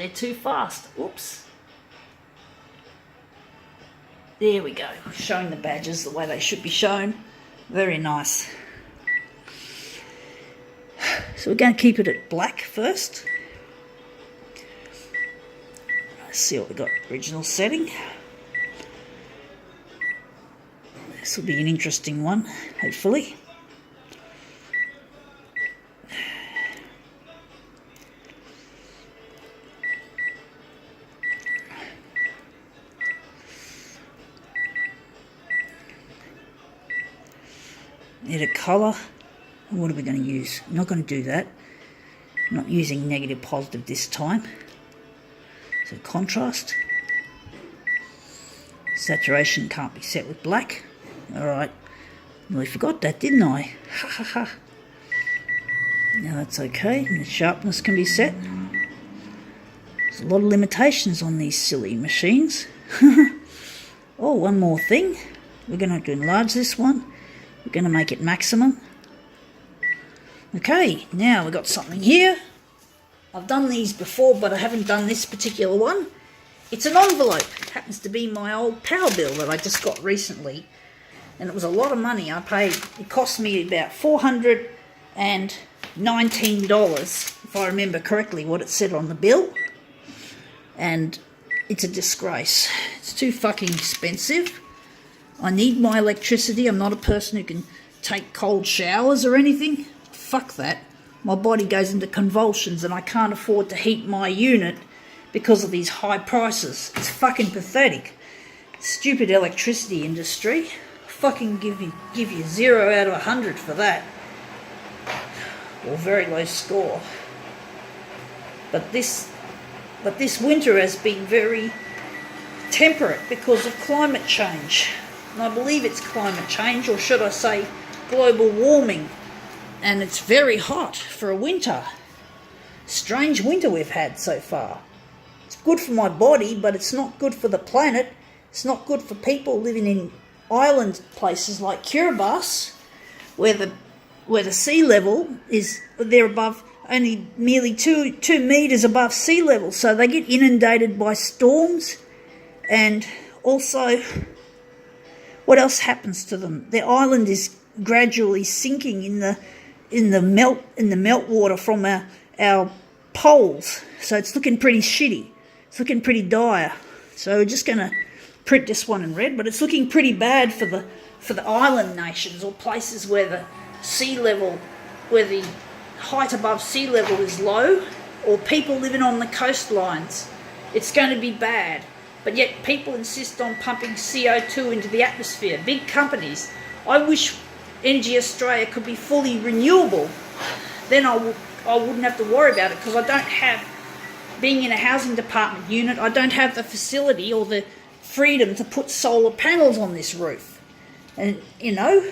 They're too fast. Oops. There we go. Showing the badges the way they should be shown. Very nice. So we're going to keep it at black first. Let's see what we got. Original setting. This will be an interesting one, hopefully. Need a colour. What are we going to use? I'm not going to do that. I'm not using negative positive this time. So contrast. Saturation can't be set with black. Alright. Nearly forgot that, didn't I? Ha ha ha. Now that's okay. And the sharpness can be set. There's a lot of limitations on these silly machines. Oh, one more thing. We're going to have to enlarge this one. We're going to make it maximum. Okay, now we've got something here. I've done these before, but I haven't done this particular one. It's an envelope. It happens to be my old power bill that I just got recently. And it was a lot of money I paid. It cost me about $419, if I remember correctly what it said on the bill. And it's a disgrace. It's too fucking expensive. I need my electricity. I'm not a person who can take cold showers or anything. Fuck that. My body goes into convulsions and I can't afford to heat my unit because of these high prices. It's fucking pathetic. Stupid electricity industry. Fucking give you 0 out of 100 for that. Or very low score. But this winter has been very temperate because of climate change. And I believe it's climate change, or should I say global warming. And it's very hot for a winter. Strange winter we've had so far. It's good for my body, but it's not good for the planet. It's not good for people living in island places like Kiribati, where the sea level is, they're above only merely 2 meters above sea level. So they get inundated by storms, and also what else happens to them? Their island is gradually sinking in the meltwater from our poles. So it's looking pretty shitty. It's looking pretty dire. So we're just going to print this one in red, but it's looking pretty bad for the island nations, or places where the sea level, where the height above sea level is low, or people living on the coastlines. It's going to be bad. But yet people insist on pumping CO2 into the atmosphere. Big companies. I wish Energy Australia could be fully renewable. Then I wouldn't have to worry about it, because I don't have, being in a housing department unit, I don't have the facility or the freedom to put solar panels on this roof. And, you know,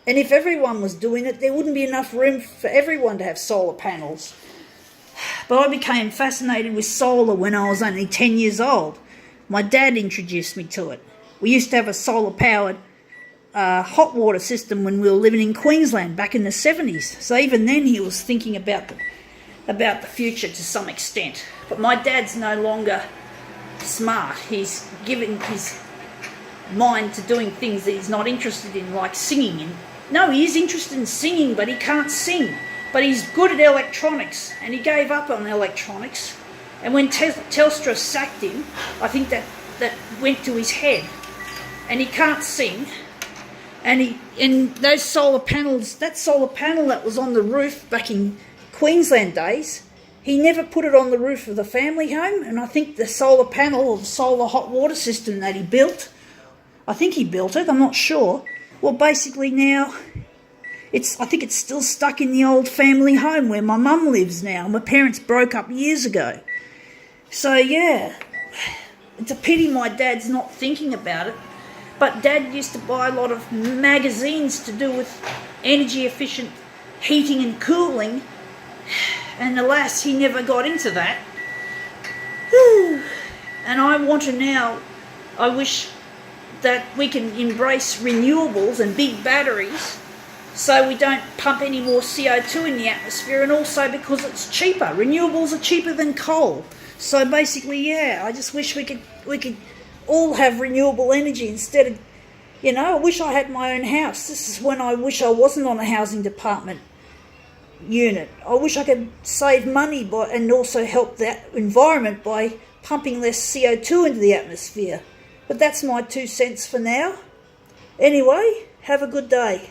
and if everyone was doing it, there wouldn't be enough room for everyone to have solar panels. But I became fascinated with solar when I was only 10 years old. My dad introduced me to it. We used to have a solar-powered hot water system when we were living in Queensland back in the 70s. So even then he was thinking about the future to some extent. But my dad's no longer smart. He's given his mind to doing things that he's not interested in, like singing. And no, he is interested in singing, but he can't sing. But he's good at electronics, and he gave up on electronics. And when Telstra sacked him, I think that went to his head. And he can't sing. And those solar panels, that solar panel that was on the roof back in Queensland days, he never put it on the roof of the family home. And I think the solar panel, or the solar hot water system that he built, I think he built it, I'm not sure. Well, basically now, I think it's still stuck in the old family home where my mum lives now. My parents broke up years ago. So, yeah, it's a pity my dad's not thinking about it. But Dad used to buy a lot of magazines to do with energy-efficient heating and cooling. And alas, he never got into that. And I want to now, I wish that we can embrace renewables and big batteries so we don't pump any more CO2 in the atmosphere, and also because it's cheaper. Renewables are cheaper than coal. So basically, yeah, I just wish we could all have renewable energy instead of, I wish I had my own house. This is when I wish I wasn't on a housing department unit. I wish I could save money and also help that environment by pumping less CO2 into the atmosphere. But that's my 2 cents for now. Anyway, have a good day.